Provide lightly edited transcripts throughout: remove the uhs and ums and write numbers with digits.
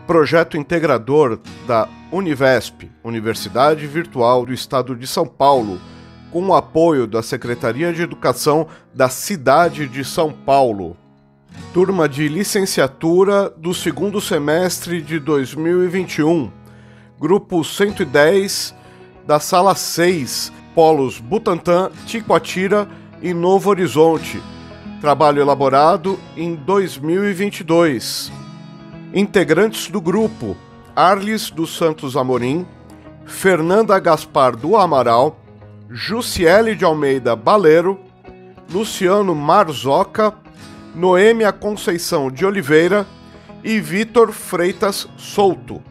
projeto integrador da Univesp, Universidade Virtual do Estado de São Paulo, com o apoio da Secretaria de Educação da cidade de São Paulo. Turma de licenciatura do segundo semestre de 2021, grupo 110 da sala 6, polos Butantã, Ticoatira e Novo Horizonte. Trabalho elaborado em 2022. Integrantes do grupo: Arlis dos Santos Amorim, Fernanda Gaspar do Amaral, Jussiele de Almeida Baleiro, Luciano Marzoca, Noêmia Conceição de Oliveira e Vitor Freitas Souto.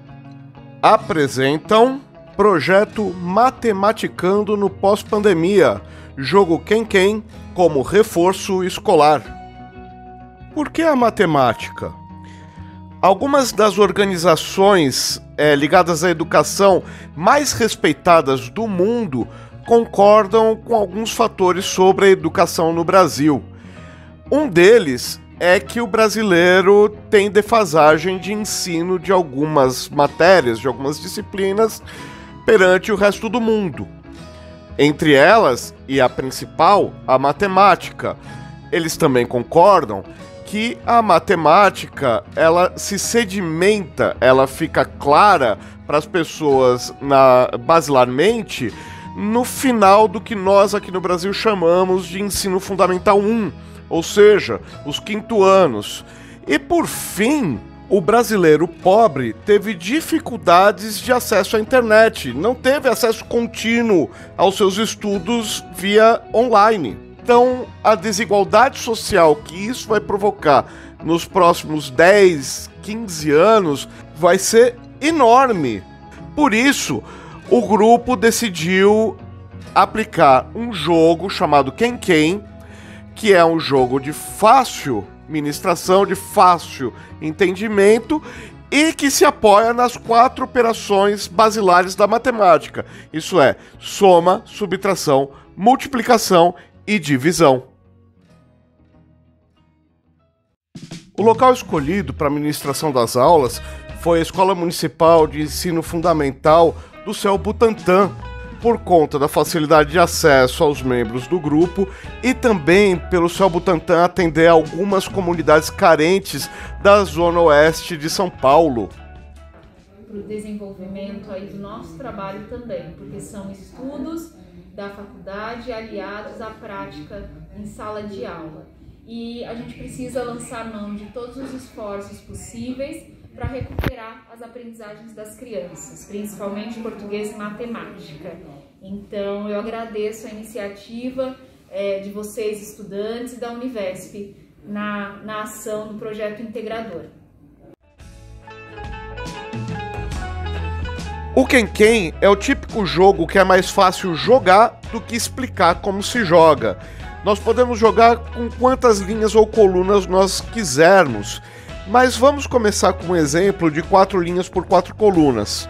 Apresentam projeto Matematicando no Pós-Pandemia, jogo Quem como reforço escolar. Por que a matemática? Algumas das organizações ligadas à educação mais respeitadas do mundo concordam com alguns fatores sobre a educação no Brasil. Um deles é que o brasileiro tem defasagem de ensino de algumas matérias, de algumas disciplinas, perante o resto do mundo. Entre elas, e a principal, a matemática. Eles também concordam que a matemática, ela se sedimenta, ela fica clara para as pessoas basilarmente no final do que nós aqui no Brasil chamamos de ensino fundamental 1, ou seja, os 5º anos. E por fim, o brasileiro pobre teve dificuldades de acesso à internet, não teve acesso contínuo aos seus estudos via online. Então, a desigualdade social que isso vai provocar nos próximos 10, 15 anos vai ser enorme. Por isso, o grupo decidiu aplicar um jogo chamado Quem, que é um jogo de fácil ministração, de fácil entendimento e que se apoia nas 4 operações basilares da matemática. Isso é, soma, subtração, multiplicação e divisão. O local escolhido para a ministração das aulas foi a Escola Municipal de Ensino Fundamental do CEU Butantã, por conta da facilidade de acesso aos membros do grupo e também pelo CEU Butantã atender algumas comunidades carentes da Zona Oeste de São Paulo. Para o desenvolvimento aí do nosso trabalho também, porque são estudos da faculdade aliados à prática em sala de aula. E a gente precisa lançar mão de todos os esforços possíveis para recuperar as aprendizagens das crianças, principalmente português e matemática. Então, eu agradeço a iniciativa de vocês, estudantes, e da Univesp, na ação do projeto integrador. O Quem é o típico jogo que é mais fácil jogar do que explicar como se joga. Nós podemos jogar com quantas linhas ou colunas nós quisermos, mas vamos começar com um exemplo de 4 linhas por 4 colunas.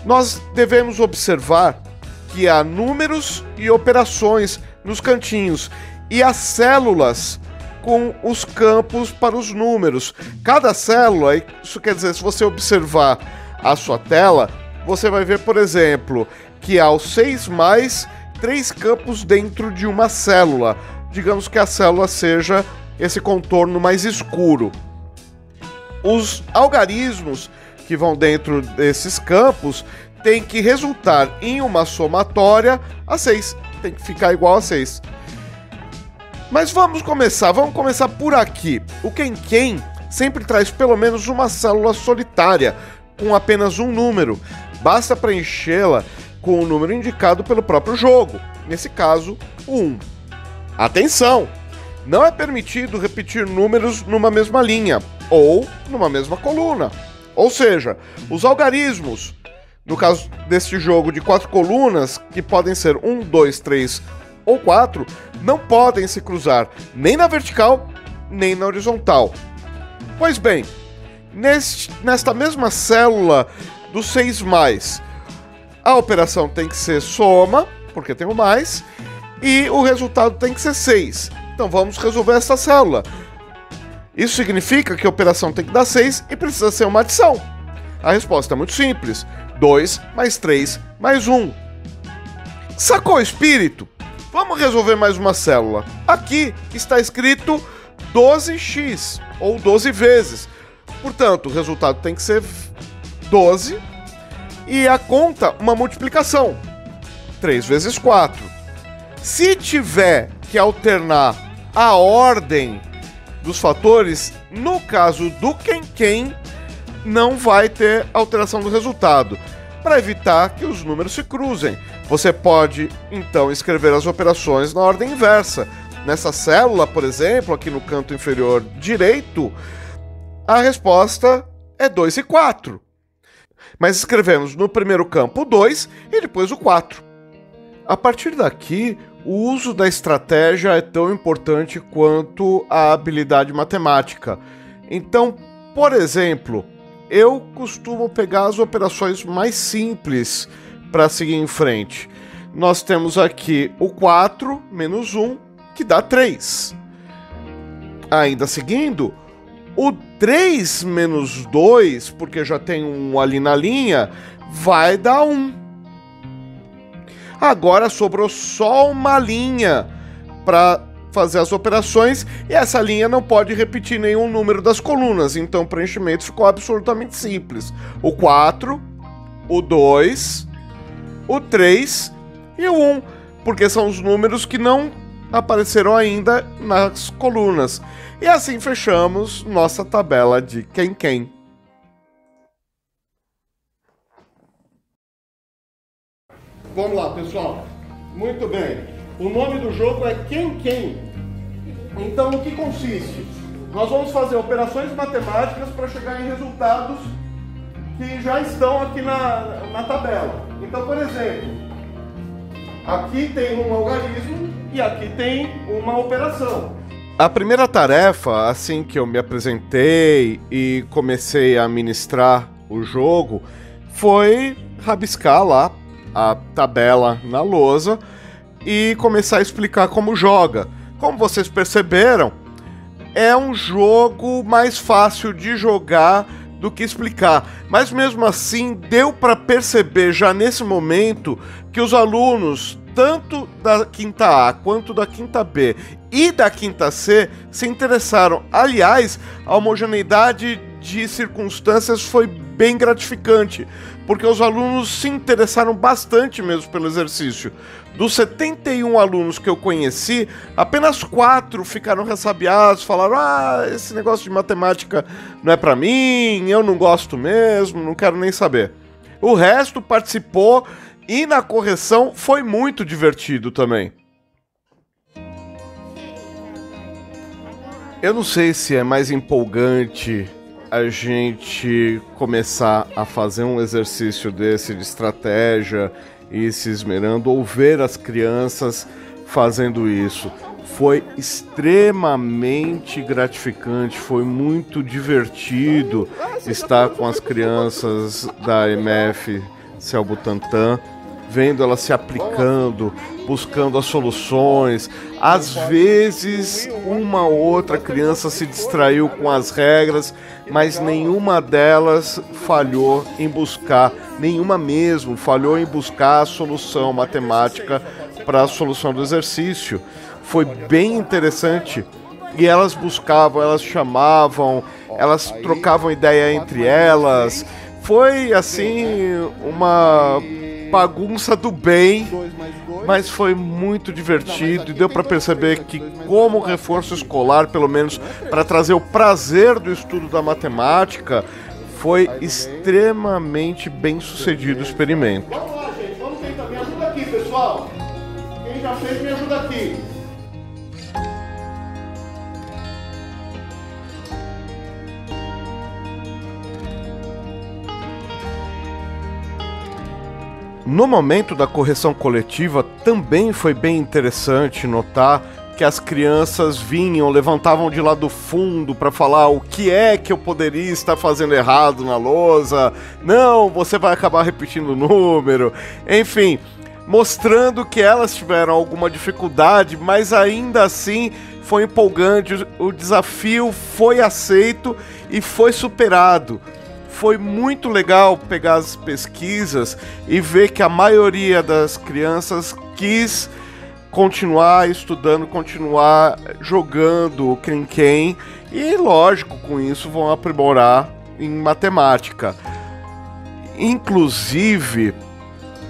Nós devemos observar que há números e operações nos cantinhos e as células com os campos para os números. Cada célula, isso quer dizer, se você observar a sua tela, você vai ver, por exemplo, que há os 6 mais 3 campos dentro de uma célula. Digamos que a célula seja esse contorno mais escuro. Os algarismos que vão dentro desses campos têm que resultar em uma somatória a 6. Tem que ficar igual a 6. Mas vamos começar por aqui. O Quem sempre traz pelo menos uma célula solitária, com apenas um número. Basta preenchê-la com o número indicado pelo próprio jogo. Nesse caso, o 1. Atenção! Não é permitido repetir números numa mesma linha ou numa mesma coluna. Ou seja, os algarismos, no caso deste jogo de 4 colunas, que podem ser 1, 2, 3 ou 4, não podem se cruzar nem na vertical nem na horizontal. Pois bem, nesta mesma célula do 6+, a operação tem que ser soma, porque tem o mais, e o resultado tem que ser 6. Então vamos resolver essa célula. Isso significa que a operação tem que dar 6 e precisa ser uma adição. A resposta é muito simples: 2 mais 3 mais 1. Sacou o espírito? Vamos resolver mais uma célula. Aqui está escrito 12x, ou 12 vezes. Portanto, o resultado tem que ser 12 e a conta uma multiplicação. 3 vezes 4. Se tiver que alternar a ordem dos fatores, no caso do quem, não vai ter alteração do resultado, para evitar que os números se cruzem. Você pode, então, escrever as operações na ordem inversa. Nessa célula, por exemplo, aqui no canto inferior direito, a resposta é 2 e 4. Mas escrevemos no primeiro campo o 2 e depois o 4. A partir daqui, o uso da estratégia é tão importante quanto a habilidade matemática. Então, por exemplo, eu costumo pegar as operações mais simples para seguir em frente. Nós temos aqui o 4 menos 1, que dá 3. Ainda seguindo, o 3 menos 2, porque já tem um ali na linha, vai dar 1. Agora sobrou só uma linha para fazer as operações e essa linha não pode repetir nenhum número das colunas, então o preenchimento ficou absolutamente simples. O 4, o 2, o 3 e o 1, porque são os números que não apareceram ainda nas colunas. E assim fechamos nossa tabela de quem. Vamos lá, pessoal. Muito bem. O nome do jogo é quem. Então, o que consiste? Nós vamos fazer operações matemáticas para chegar em resultados que já estão aqui na tabela. Então, por exemplo, aqui tem um algarismo e aqui tem uma operação. A primeira tarefa, assim que eu me apresentei e comecei a ministrar o jogo, foi rabiscar lá a tabela na lousa e começar a explicar como joga. Como vocês perceberam, é um jogo mais fácil de jogar do que explicar, mas mesmo assim deu para perceber já nesse momento que os alunos, tanto da quinta A quanto da quinta B e da quinta C, se interessaram. Aliás, a homogeneidade de circunstâncias foi bem gratificante, porque os alunos se interessaram bastante mesmo pelo exercício. Dos 71 alunos que eu conheci, apenas 4 ficaram ressabiados, falaram: esse negócio de matemática não é pra mim, eu não gosto mesmo, não quero nem saber. O resto participou e na correção foi muito divertido também. Eu não sei se é mais empolgante a gente começar a fazer um exercício desse de estratégia e se esmerando, ou ver as crianças fazendo isso. Foi extremamente gratificante, foi muito divertido estar com as crianças da MF Céu Butantã, vendo elas se aplicando, buscando as soluções. Às vezes, uma ou outra criança se distraiu com as regras, mas nenhuma delas falhou em buscar, nenhuma mesmo falhou em buscar a solução matemática para a solução do exercício. Foi bem interessante. E elas buscavam, elas chamavam, elas trocavam ideia entre elas. Foi, assim, uma bagunça do bem, mas foi muito divertido e deu para perceber que, como reforço escolar, pelo menos para trazer o prazer do estudo da matemática, foi extremamente bem sucedido o experimento. Vamos lá, gente, vamos tentar. Me ajuda aqui, pessoal. Quem já fez, me ajuda aqui. No momento da correção coletiva, também foi bem interessante notar que as crianças vinham, levantavam de lá do fundo para falar o que é que eu poderia estar fazendo errado na lousa. Não, você vai acabar repetindo o número. Enfim, mostrando que elas tiveram alguma dificuldade, mas ainda assim foi empolgante. O desafio foi aceito e foi superado. Foi muito legal pegar as pesquisas e ver que a maioria das crianças quis continuar estudando, continuar jogando Quem, e lógico, com isso vão aprimorar em matemática. Inclusive,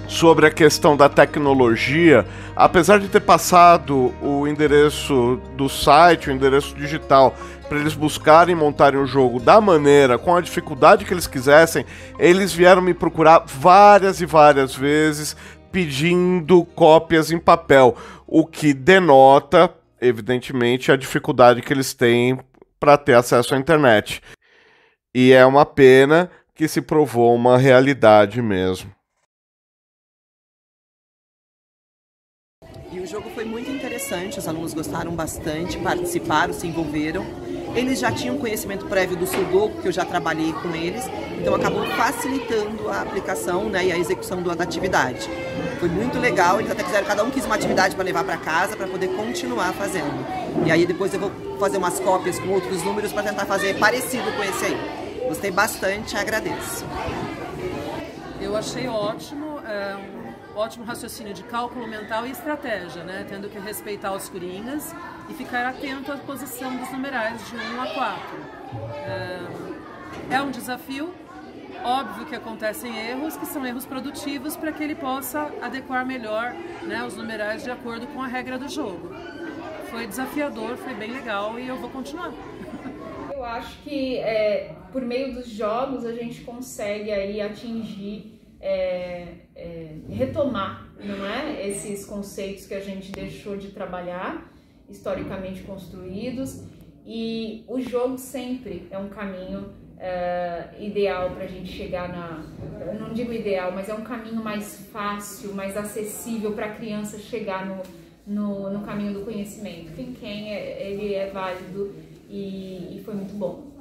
sobre a questão da tecnologia, apesar de ter passado o endereço do site, o endereço digital, para eles buscarem e montarem o jogo da maneira, com a dificuldade que eles quisessem, eles vieram me procurar várias e várias vezes pedindo cópias em papel, o que denota, evidentemente, a dificuldade que eles têm para ter acesso à internet. E é uma pena que se provou uma realidade mesmo. E o jogo foi muito interessante, os alunos gostaram bastante, participaram, se envolveram. Eles já tinham conhecimento prévio do Sudoku, que eu já trabalhei com eles, então acabou facilitando a aplicação, né, e a execução da atividade. Foi muito legal, eles até quiseram, cada um quis uma atividade para levar para casa, para poder continuar fazendo. E aí depois eu vou fazer umas cópias com outros números para tentar fazer parecido com esse aí. Gostei bastante, agradeço. Eu achei ótimo, um ótimo raciocínio de cálculo mental e estratégia, né? Tendo que respeitar os coringas e ficar atento à posição dos numerais de 1 a 4. É um desafio, óbvio que acontecem erros, que são erros produtivos para que ele possa adequar melhor, né, os numerais de acordo com a regra do jogo. Foi desafiador, foi bem legal e eu vou continuar. Eu acho que por meio dos jogos a gente consegue aí atingir, retomar, não é? Esses conceitos que a gente deixou de trabalhar, historicamente construídos, e o jogo sempre é um caminho ideal para a gente chegar eu não digo ideal, mas é um caminho mais fácil, mais acessível para a criança chegar no caminho do conhecimento. Quem ele é válido e foi muito bom.